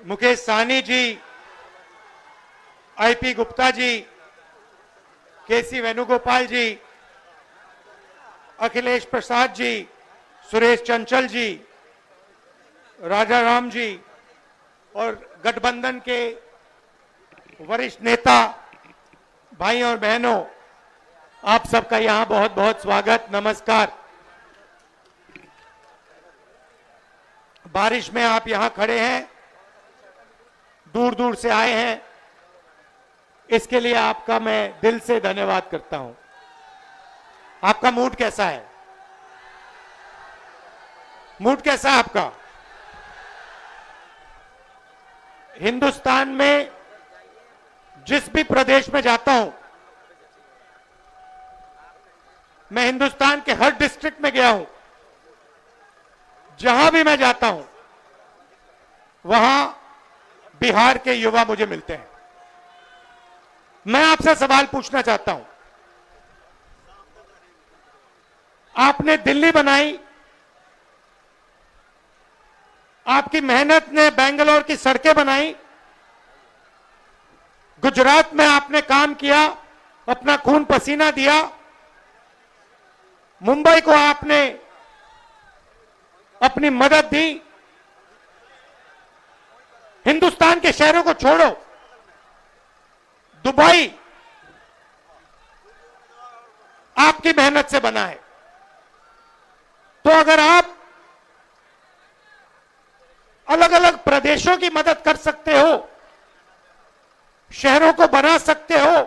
Mukesh Sahni ji, IP Gupta ji, केसी वेणुगोपाल जी, अखिलेश प्रसाद जी, सुरेश चंचल जी, राजा राम जी और गठबंधन के वरिष्ठ नेता भाई और बहनों, आप सबका यहां बहुत बहुत स्वागत, नमस्कार। बारिश में आप यहां खड़े हैं, दूर दूर से आए हैं, इसके लिए आपका मैं दिल से धन्यवाद करता हूं। आपका मूड कैसा है? मूड कैसा है आपका? हिंदुस्तान में जिस भी प्रदेश में जाता हूं, मैं हिंदुस्तान के हर डिस्ट्रिक्ट में गया हूं, जहां भी मैं जाता हूं वहां बिहार के युवा मुझे मिलते हैं। मैं आपसे सवाल पूछना चाहता हूं, आपने दिल्ली बनाई, आपकी मेहनत ने बेंगलोर की सड़कें बनाई, गुजरात में आपने काम किया, अपना खून पसीना दिया, मुंबई को आपने अपनी मदद दी। हिंदुस्तान के शहरों को छोड़ो, दुबई आपकी मेहनत से बना है। तो अगर आप अलग अलग प्रदेशों की मदद कर सकते हो, शहरों को बना सकते हो,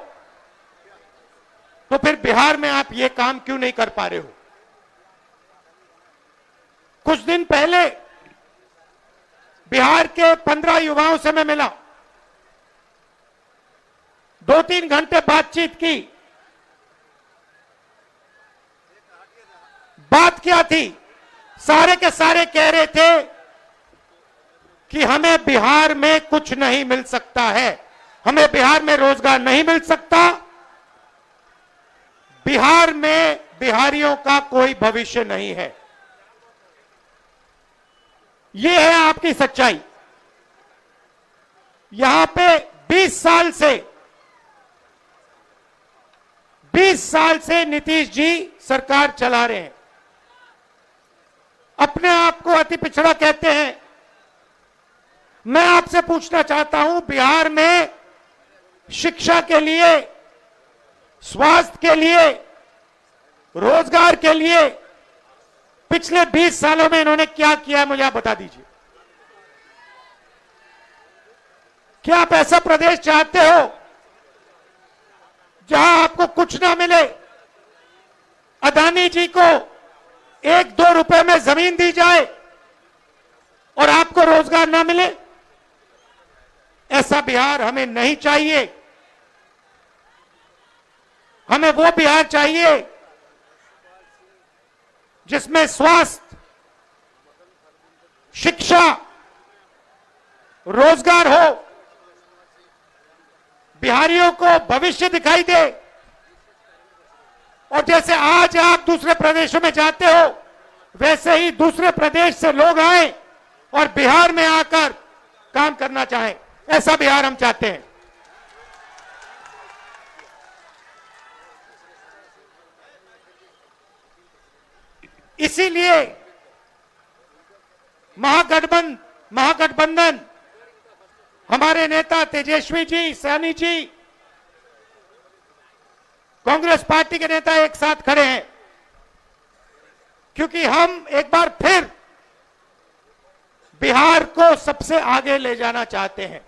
तो फिर बिहार में आप ये काम क्यों नहीं कर पा रहे हो? कुछ दिन पहले बिहार के 15 युवाओं से मैं मिला, 2-3 घंटे बातचीत की। बात क्या थी? सारे के सारे कह रहे थे कि हमें बिहार में कुछ नहीं मिल सकता है, हमें बिहार में रोजगार नहीं मिल सकता, बिहार में बिहारियों का कोई भविष्य नहीं है। यह है आपकी सच्चाई। यहां पे 20 साल से नीतीश जी सरकार चला रहे हैं। अपने आप को अति पिछड़ा कहते हैं। मैं आपसे पूछना चाहता हूं, बिहार में शिक्षा के लिए, स्वास्थ्य के लिए, रोजगार के लिए पिछले 20 सालों में इन्होंने क्या किया है, मुझे आप बता दीजिए। क्या आप ऐसा प्रदेश चाहते हो जहां आपको कुछ ना मिले? अदानी जी को 1-2 रुपए में जमीन दी जाए और आपको रोजगार ना मिले? ऐसा बिहार हमें नहीं चाहिए। हमें वो बिहार चाहिए जिसमें स्वास्थ्य, शिक्षा, रोजगार हो, बिहारियों को भविष्य दिखाई दे। और जैसे आज आप दूसरे प्रदेशों में जाते हो, वैसे ही दूसरे प्रदेश से लोग आए और बिहार में आकर काम करना चाहें। ऐसा बिहार हम चाहते हैं। इसीलिए महागठबंधन, हमारे नेता तेजस्वी जी, साहनी जी, कांग्रेस पार्टी के नेता एक साथ खड़े हैं, क्योंकि हम एक बार फिर बिहार को सबसे आगे ले जाना चाहते हैं।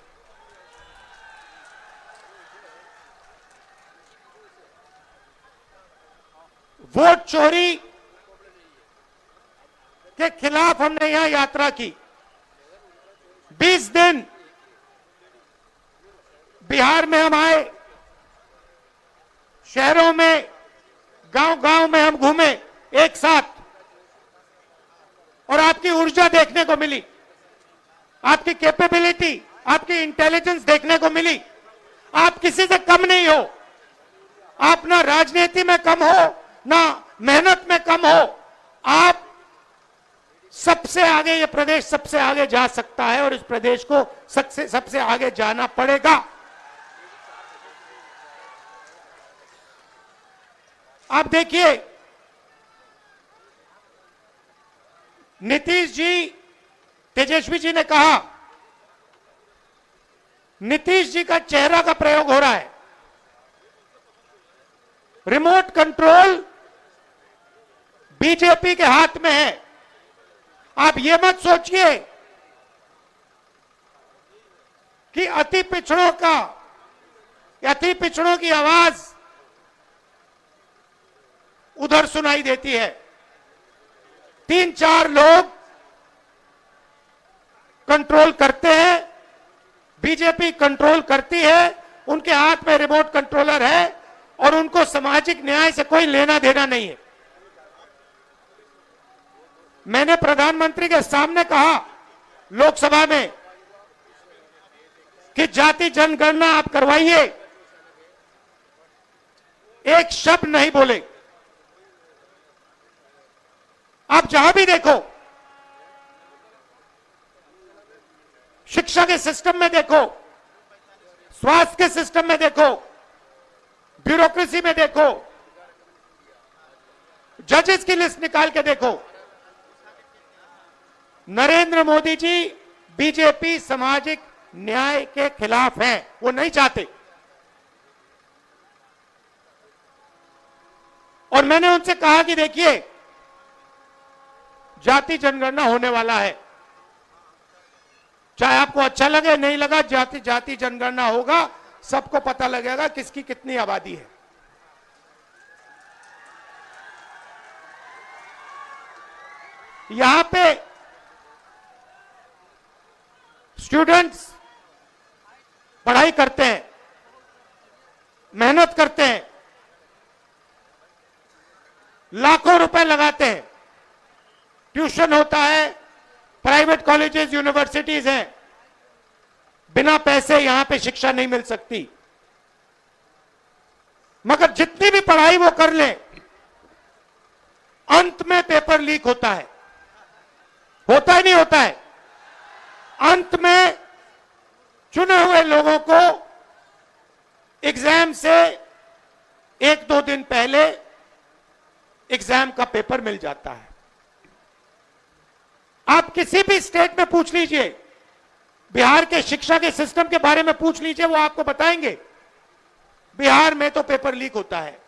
वोट चोरी के खिलाफ हमने यहां यात्रा की। 20 दिन बिहार में हम आए, शहरों में, गांव-गांव में हम घूमे एक साथ, और आपकी ऊर्जा देखने को मिली, आपकी कैपेबिलिटी, आपकी इंटेलिजेंस देखने को मिली। आप किसी से कम नहीं हो, आप ना राजनीति में कम हो, ना मेहनत में कम हो, आप सबसे आगे, ये प्रदेश सबसे आगे जा सकता है और इस प्रदेश को सबसे आगे जाना पड़ेगा। आप देखिए, नीतीश जी, तेजस्वी जी ने कहा, नीतीश जी का चेहरा का प्रयोग हो रहा है। रिमोट कंट्रोल बीजेपी के हाथ में है। आप ये मत सोचिए कि अति पिछड़ों की आवाज उधर सुनाई देती है। 3-4 लोग कंट्रोल करते हैं, बीजेपी कंट्रोल करती है, उनके हाथ में रिमोट कंट्रोलर है और उनको सामाजिक न्याय से कोई लेना देना नहीं है। मैंने प्रधानमंत्री के सामने कहा लोकसभा में कि जाति जनगणना आप करवाइए, एक शब्द नहीं बोले। आप जहां भी देखो, शिक्षा के सिस्टम में देखो, स्वास्थ्य के सिस्टम में देखो, ब्यूरोक्रेसी में देखो, जजेस की लिस्ट निकाल के देखो, नरेंद्र मोदी जी बीजेपी सामाजिक न्याय के खिलाफ हैं। वो नहीं चाहते। और मैंने उनसे कहा कि देखिए, जाति जनगणना होने वाला है, चाहे आपको अच्छा लगे नहीं लगा, जाति जनगणना होगा, सबको पता लगेगा किसकी कितनी आबादी है। यहां पे स्टूडेंट्स पढ़ाई करते हैं, मेहनत करते हैं, लाखों रुपए लगाते हैं, ट्यूशन होता है, प्राइवेट कॉलेजेस यूनिवर्सिटीज हैं, बिना पैसे यहां पे शिक्षा नहीं मिल सकती। मगर जितनी भी पढ़ाई वो कर लें, अंत में पेपर लीक होता है। होता ही नहीं होता है। अंत में चुने हुए लोगों को एग्जाम से 1-2 दिन पहले एग्जाम का पेपर मिल जाता है। आप किसी भी स्टेट में पूछ लीजिए, बिहार के शिक्षा के सिस्टम के बारे में पूछ लीजिए, वो आपको बताएंगे बिहार में तो पेपर लीक होता है,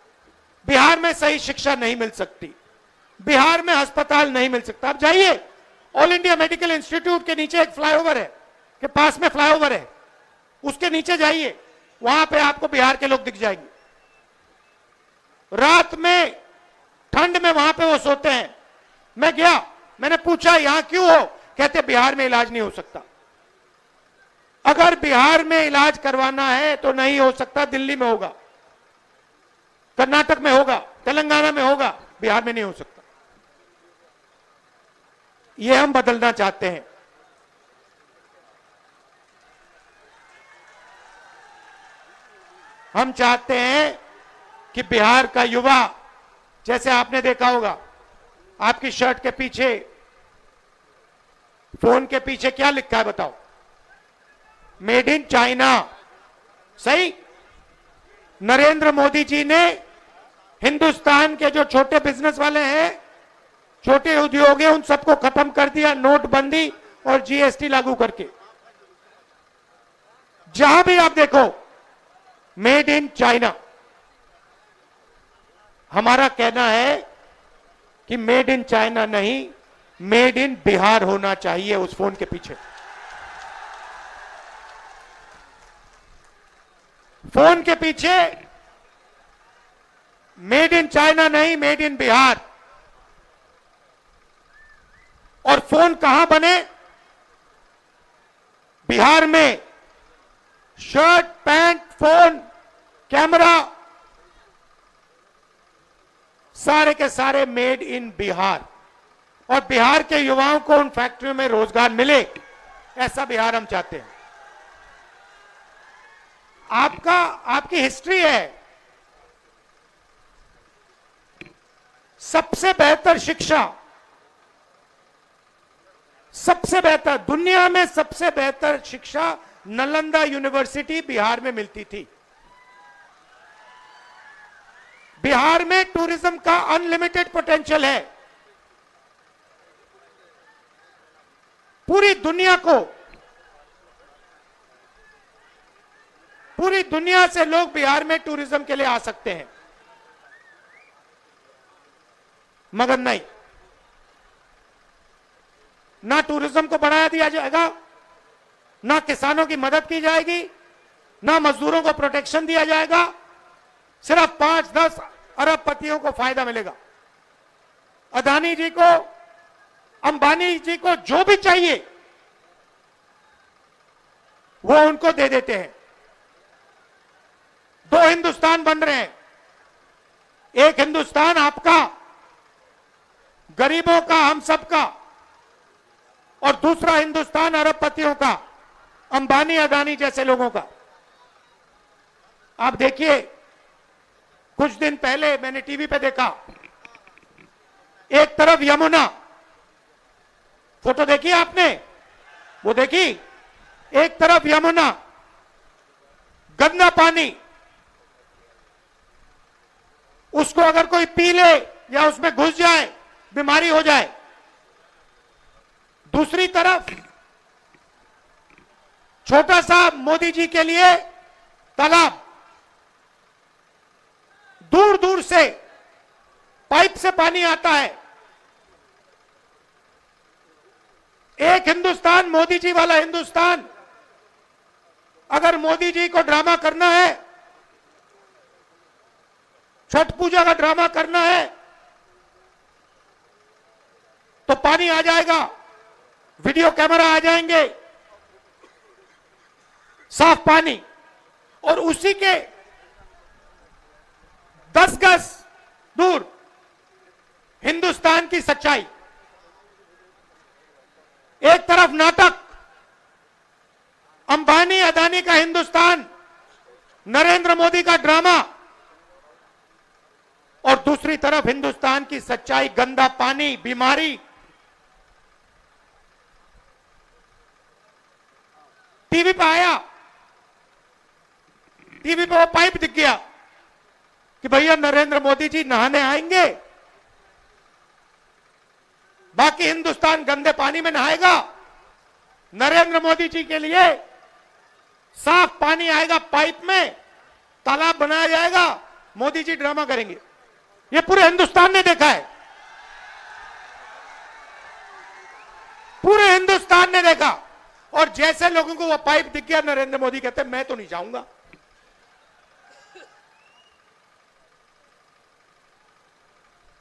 बिहार में सही शिक्षा नहीं मिल सकती, बिहार में अस्पताल नहीं मिल सकता। आप जाइए, ऑल इंडिया मेडिकल इंस्टीट्यूट के नीचे एक फ्लाईओवर है, के पास में फ्लाईओवर है, उसके नीचे जाइए, वहां पे आपको बिहार के लोग दिख जाएंगे। रात में ठंड में वहां पे वो सोते हैं। मैं गया, मैंने पूछा यहां क्यों हो, कहते बिहार में इलाज नहीं हो सकता। अगर बिहार में इलाज करवाना है तो नहीं हो सकता, दिल्ली में होगा, कर्नाटक में होगा, तेलंगाना में होगा, बिहार में नहीं हो सकता। ये हम बदलना चाहते हैं। हम चाहते हैं कि बिहार का युवा, जैसे आपने देखा होगा, आपकी शर्ट के पीछे, फोन के पीछे क्या लिखा है बताओ? Made in China. सही। नरेंद्र मोदी जी ने हिंदुस्तान के जो छोटे बिजनेस वाले हैं, छोटे उद्योग हैं, उन सबको खत्म कर दिया नोटबंदी और जीएसटी लागू करके। जहां भी आप देखो मेड इन चाइना। हमारा कहना है कि मेड इन चाइना नहीं, मेड इन बिहार होना चाहिए उस फोन के पीछे। फोन के पीछे मेड इन चाइना नहीं, मेड इन बिहार। और फोन कहां बने? बिहार में। शर्ट, पैंट, फोन, कैमरा, सारे के सारे मेड इन बिहार। और बिहार के युवाओं को उन फैक्ट्रियों में रोजगार मिले, ऐसा बिहार हम चाहते हैं। आपकी हिस्ट्री है। सबसे बेहतर शिक्षा सबसे बेहतर, दुनिया में सबसे बेहतर शिक्षा नालंदा यूनिवर्सिटी बिहार में मिलती थी। बिहार में टूरिज्म का अनलिमिटेड पोटेंशियल है। पूरी दुनिया से लोग बिहार में टूरिज्म के लिए आ सकते हैं, मगर नहीं, ना टूरिज्म को बढ़ाया दिया जाएगा, ना किसानों की मदद की जाएगी, ना मजदूरों को प्रोटेक्शन दिया जाएगा। सिर्फ 5-10 अरबपतियों को फायदा मिलेगा। अदानी जी को, अंबानी जी को जो भी चाहिए वो उनको दे देते हैं। 2 हिंदुस्तान बन रहे हैं। एक हिंदुस्तान आपका, गरीबों का, हम सबका, और दूसरा हिंदुस्तान अरबपतियों का, अंबानी अदानी जैसे लोगों का। आप देखिए, कुछ दिन पहले मैंने टीवी पे देखा, एक तरफ यमुना, फोटो देखी आपने, वो देखी, एक तरफ यमुना, गंदा पानी, उसको अगर कोई पी ले या उसमें घुस जाए बीमारी हो जाए। दूसरी तरफ छोटा सा मोदी जी के लिए तालाब, दूर दूर से पाइप से पानी आता है। एक हिंदुस्तान, मोदी जी वाला हिंदुस्तान। अगर मोदी जी को ड्रामा करना है, छठ पूजा का ड्रामा करना है, तो पानी आ जाएगा, वीडियो कैमरा आ जाएंगे, साफ पानी, और उसी के 10 गज दूर हिंदुस्तान की सच्चाई। एक तरफ नाटक, अंबानी अदानी का हिंदुस्तान, नरेंद्र मोदी का ड्रामा, और दूसरी तरफ हिंदुस्तान की सच्चाई, गंदा पानी, बीमारी। टीवी पे आया, टीवी पे वो पाइप दिख गया कि भैया नरेंद्र मोदी जी नहाने आएंगे, बाकी हिंदुस्तान गंदे पानी में नहाएगा। नरेंद्र मोदी जी के लिए साफ पानी आएगा, पाइप में तालाब बनाया जाएगा, मोदी जी ड्रामा करेंगे। ये पूरे हिंदुस्तान ने देखा है, पूरे हिंदुस्तान ने देखा। और जैसे लोगों को वो पाइप दिख गया, नरेंद्र मोदी कहते मैं तो नहीं जाऊंगा।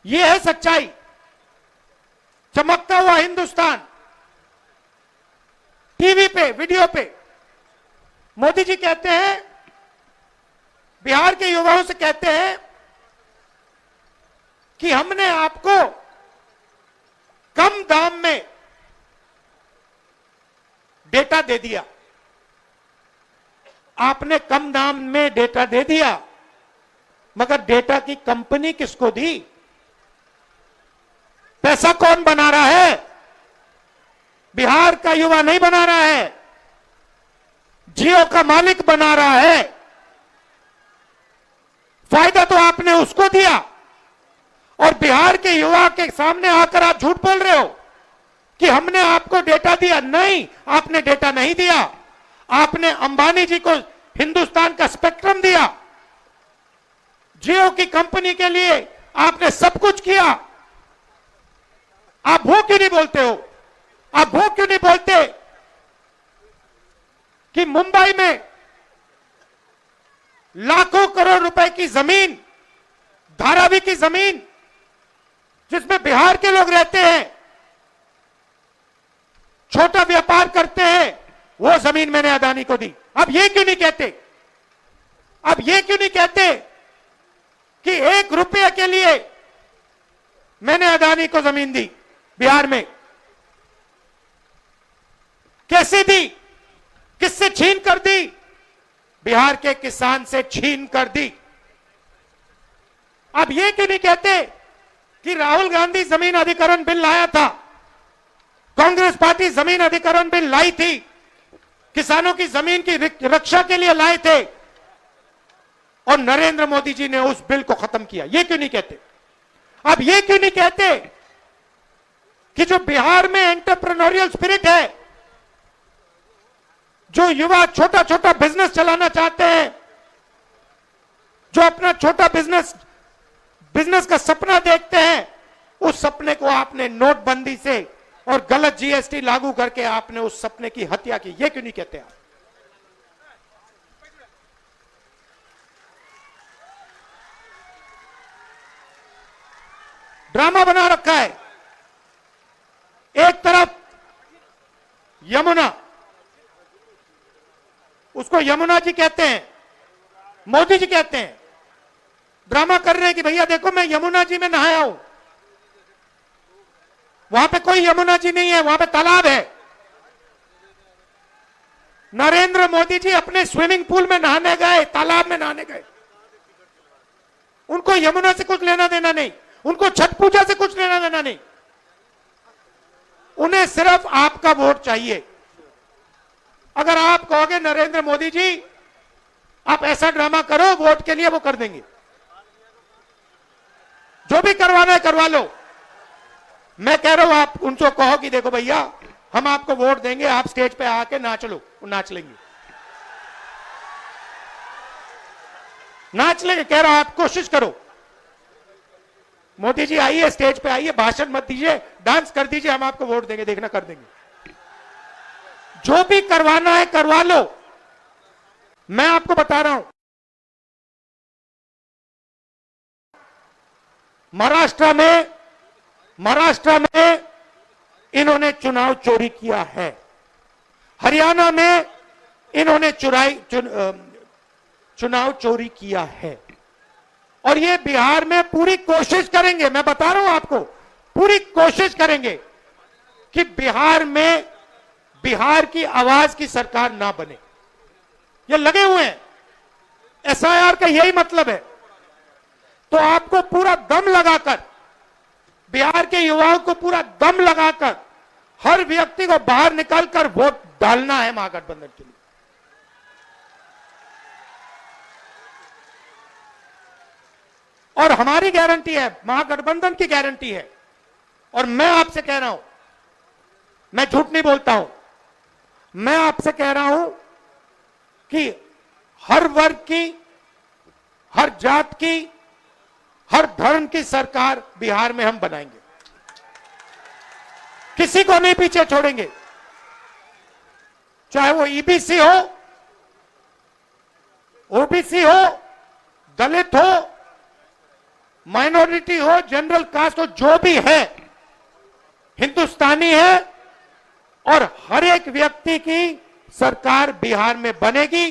ये है सच्चाई, चमकता हुआ हिंदुस्तान। टीवी पे, वीडियो पे मोदी जी कहते हैं, बिहार के युवाओं से कहते हैं कि हमने आपको कम दाम में डेटा दे दिया। आपने कम दाम में डेटा दे दिया, मगर डेटा की कंपनी किसको दी? पैसा कौन बना रहा है? बिहार का युवा नहीं बना रहा है, जियो का मालिक बना रहा है। फायदा तो आपने उसको दिया, और बिहार के युवा के सामने आकर आप झूठ बोल रहे हो कि हमने आपको डेटा दिया। नहीं, आपने डेटा नहीं दिया। आपने अंबानी जी को हिंदुस्तान का स्पेक्ट्रम दिया, जियो की कंपनी के लिए आपने सब कुछ किया। आप वो क्यों नहीं बोलते हो? आप वो क्यों नहीं बोलते कि मुंबई में लाखों करोड़ रुपए की जमीन, धारावी की जमीन, जिसमें बिहार के लोग रहते हैं, छोटा व्यापार करते हैं, वो जमीन मैंने अदानी को दी। अब ये क्यों नहीं कहते? अब ये क्यों नहीं कहते कि 1 रुपये के लिए मैंने अदानी को जमीन दी बिहार में? कैसे दी? किससे छीन कर दी? बिहार के किसान से छीन कर दी। अब ये क्यों नहीं कहते कि राहुल गांधी जमीन अधिग्रहण बिल लाया था, कांग्रेस पार्टी जमीन अधिग्रहण बिल लाई थी, किसानों की जमीन की रक्षा के लिए लाए थे, और नरेंद्र मोदी जी ने उस बिल को खत्म किया। ये क्यों नहीं कहते? अब ये क्यों नहीं कहते कि जो बिहार में एंटरप्रेन्योरियल स्पिरिट है, जो युवा छोटा छोटा बिजनेस चलाना चाहते हैं, जो अपना छोटा बिजनेस का सपना देखते हैं, उस सपने को आपने नोटबंदी से और गलत जीएसटी लागू करके आपने उस सपने की हत्या की। ये क्यों नहीं कहते आप? ड्रामा बना रखा है। एक तरफ यमुना, उसको यमुना जी कहते हैं, मोदी जी कहते हैं, ड्रामा कर रहे हैं कि भैया देखो मैं यमुना जी में नहाया हूं। वहां पे कोई यमुना जी नहीं है, वहां पे तालाब है। नरेंद्र मोदी जी अपने स्विमिंग पूल में नहाने गए, तालाब में नहाने गए। उनको यमुना से कुछ लेना देना नहीं, उनको छठ पूजा से कुछ लेना देना नहीं। उन्हें सिर्फ आपका वोट चाहिए। अगर आप कहोगे नरेंद्र मोदी जी आप ऐसा ड्रामा करो वोट के लिए, वो कर देंगे। जो भी करवाना है करवा लो। मैं कह रहा हूं आप उनको कहो कि देखो भैया हम आपको वोट देंगे, आप स्टेज पे आके नाच लो, वो नाच लेंगे, नाच लेंगे। कह रहा हूं आप कोशिश करो, मोदी जी आइए स्टेज पे आइए, भाषण मत दीजिए, डांस कर दीजिए, हम आपको वोट देंगे, देखना कर देंगे। जो भी करवाना है करवा लो। मैं आपको बता रहा हूं, महाराष्ट्र में इन्होंने चुनाव चोरी किया है, हरियाणा में इन्होंने चुनाव चोरी किया है, और ये बिहार में पूरी कोशिश करेंगे। मैं बता रहा हूं आपको, पूरी कोशिश करेंगे कि बिहार में बिहार की आवाज की सरकार ना बने। ये लगे हुए हैं, एसआईआर का यही मतलब है। तो आपको पूरा दम लगाकर, बिहार के युवाओं को पूरा दम लगाकर, हर व्यक्ति को बाहर निकालकर वोट डालना है महागठबंधन के लिए। और हमारी गारंटी है, महागठबंधन की गारंटी है। और मैं आपसे कह रहा हूं, मैं झूठ नहीं बोलता हूं, मैं आपसे कह रहा हूं कि हर वर्ग की, हर जात की, हर धर्म की सरकार बिहार में हम बनाएंगे। किसी को नहीं पीछे छोड़ेंगे, चाहे वो ईबीसी हो, ओबीसी हो, दलित हो, माइनॉरिटी हो, जनरल कास्ट हो, जो भी है हिंदुस्तानी है, और हर एक व्यक्ति की सरकार बिहार में बनेगी।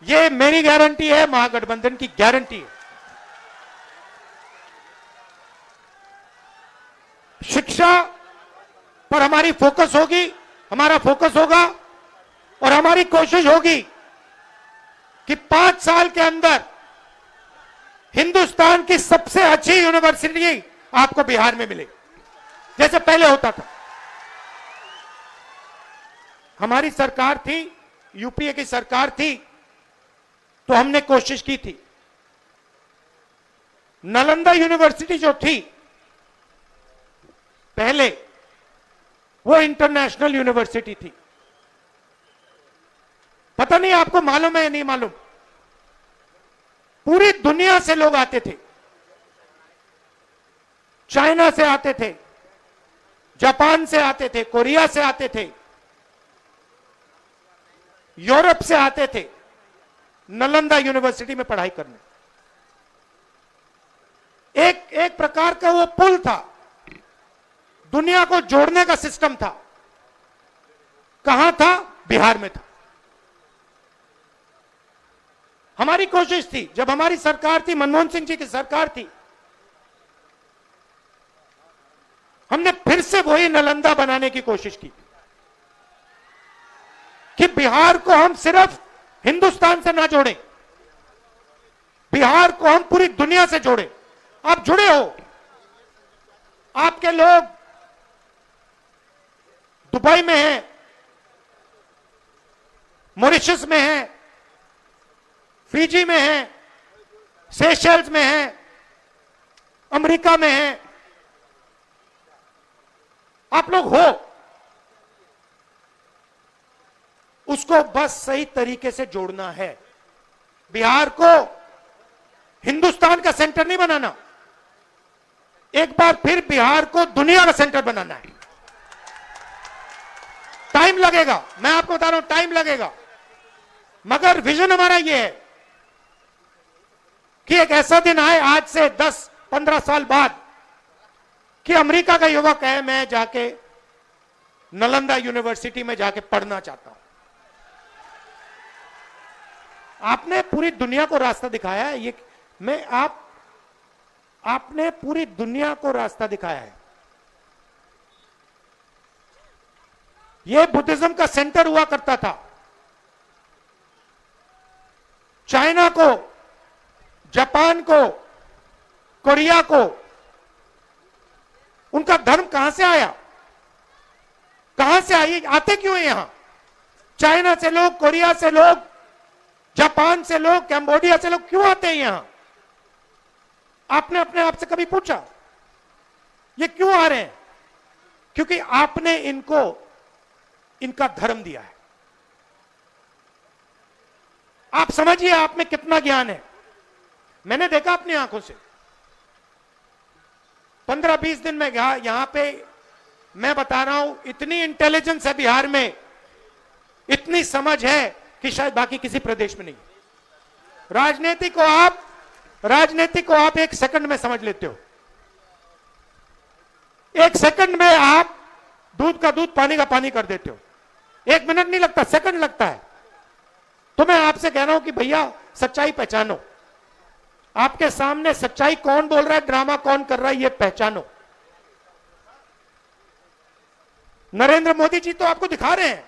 ये मेरी गारंटी है, महागठबंधन की गारंटी है। शिक्षा पर हमारी फोकस होगी, हमारा फोकस होगा, और हमारी कोशिश होगी कि 5 साल के अंदर हिंदुस्तान की सबसे अच्छी यूनिवर्सिटी आपको बिहार में मिले, जैसे पहले होता था। हमारी सरकार थी, यूपीए की सरकार थी, तो हमने कोशिश की थी। नालंदा यूनिवर्सिटी जो थी पहले, वो इंटरनेशनल यूनिवर्सिटी थी। पता नहीं आपको मालूम है या नहीं मालूम, पूरी दुनिया से लोग आते थे। चाइना से आते थे, जापान से आते थे, कोरिया से आते थे, यूरोप से आते थे नालंदा यूनिवर्सिटी में पढ़ाई करने। एक प्रकार का वो पुल था, दुनिया को जोड़ने का सिस्टम था। कहां था? बिहार में था। हमारी कोशिश थी, जब हमारी सरकार थी, मनमोहन सिंह जी की सरकार थी, हमने फिर से वही नालंदा बनाने की कोशिश की कि बिहार को हम सिर्फ हिंदुस्तान से ना जोड़ें, बिहार को हम पूरी दुनिया से जोड़ें। आप जुड़े हो, आपके लोग दुबई में हैं, मॉरिशस में हैं, फिजी में हैं, सेशल्स में हैं, अमेरिका में हैं। आप लोग हो, उसको बस सही तरीके से जोड़ना है। बिहार को हिंदुस्तान का सेंटर नहीं बनाना, एक बार फिर बिहार को दुनिया का सेंटर बनाना है। टाइम लगेगा, मैं आपको बता रहा हूं, टाइम लगेगा, मगर विजन हमारा यह है कि एक ऐसा दिन आए आज से 10-15 साल बाद कि अमेरिका का युवक है, मैं जाके नालंदा यूनिवर्सिटी में जाके पढ़ना चाहता हूं। आपने पूरी दुनिया को रास्ता दिखाया है, ये मैं आपने पूरी दुनिया को रास्ता दिखाया है। यह बुद्धिज्म का सेंटर हुआ करता था। चाइना को, जापान को, कोरिया को, उनका धर्म कहां से आया? कहां से आए? आते क्यों है यहां? चाइना से लोग, कोरिया से लोग, जापान से लोग, कैम्बोडिया से लोग क्यों आते हैं यहां? आपने अपने आप से कभी पूछा ये क्यों आ रहे हैं? क्योंकि आपने इनको इनका धर्म दिया है। आप समझिए आप में कितना ज्ञान है। मैंने देखा अपनी आंखों से, 15-20 दिन में यहां पे मैं बता रहा हूं, इतनी इंटेलिजेंस है बिहार में, इतनी समझ है कि शायद बाकी किसी प्रदेश में नहीं। राजनीति को आप 1 सेकंड में समझ लेते हो। 1 सेकंड में आप दूध का दूध, पानी का पानी कर देते हो। 1 मिनट नहीं लगता, सेकंड लगता है। तो मैं आपसे कह रहा हूं कि भैया सच्चाई पहचानो। आपके सामने सच्चाई कौन बोल रहा है, ड्रामा कौन कर रहा है, ये पहचानो। नरेंद्र मोदी जी तो आपको दिखा रहे हैं,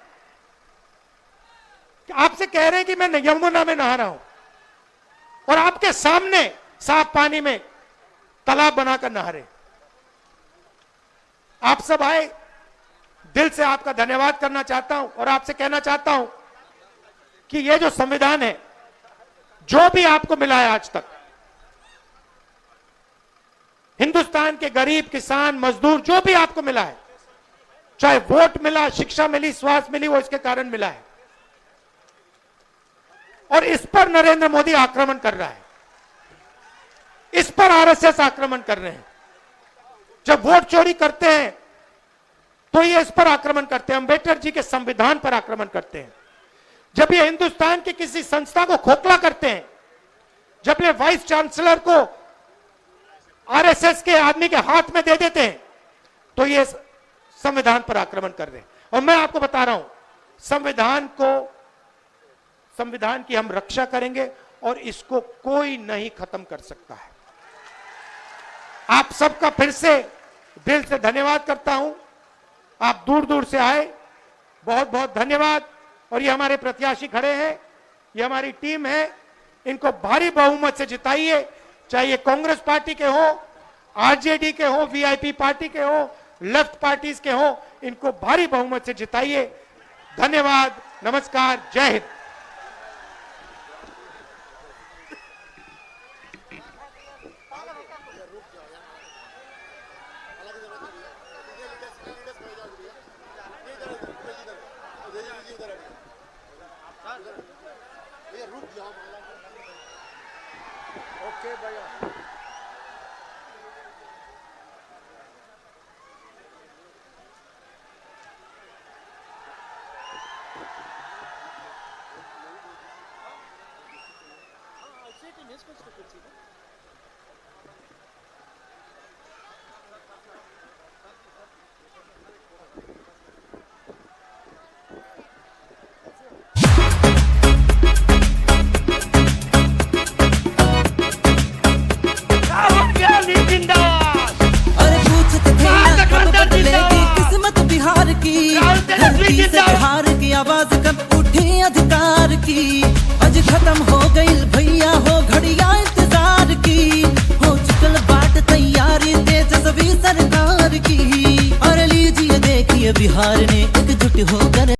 आपसे कह रहे हैं कि मैं यमुना में नहा रहा हूं, और आपके सामने साफ पानी में तालाब बनाकर नहा रहे। आप सब आए, दिल से आपका धन्यवाद करना चाहता हूं और आपसे कहना चाहता हूं कि यह जो संविधान है, जो भी आपको मिला है आज तक, हिंदुस्तान के गरीब, किसान, मजदूर, जो भी आपको मिला है, चाहे वोट मिला, शिक्षा मिली, स्वास्थ्य मिली, वो इसके कारण मिला है। और इस पर नरेंद्र मोदी आक्रमण कर रहा है, इस पर आरएसएस आक्रमण कर रहे हैं। जब वोट चोरी करते हैं तो ये इस पर आक्रमण करते हैं, अंबेडकर जी के संविधान पर आक्रमण करते हैं। जब ये हिंदुस्तान की किसी संस्था को खोखला करते हैं, जब ये वाइस चांसलर को आरएसएस के आदमी के हाथ में दे देते हैं, तो ये संविधान पर आक्रमण कर रहे हैं। और मैं आपको बता रहा हूं, संविधान की हम रक्षा करेंगे और इसको कोई नहीं खत्म कर सकता है। आप सबका फिर से दिल से धन्यवाद करता हूं। आप दूर दूर से आए, बहुत बहुत धन्यवाद। और ये हमारे प्रत्याशी खड़े हैं, ये हमारी टीम है, इनको भारी बहुमत से जिताइए। चाहे ये कांग्रेस पार्टी के हो, आरजेडी के हो, वीआईपी पार्टी के हो, लेफ्ट पार्टीज के हो, इनको भारी बहुमत से जिताइए। धन्यवाद, नमस्कार, जय हिंद। ओके भैया। बिहार की आवाज कब उठी अधिकार की, आज खत्म हो गई भैया हो घड़िया इंतजार की, हो चुकल बाट तैयारी तेजस्वी सरकार की। और लीजिए देखिए बिहार ने हो कर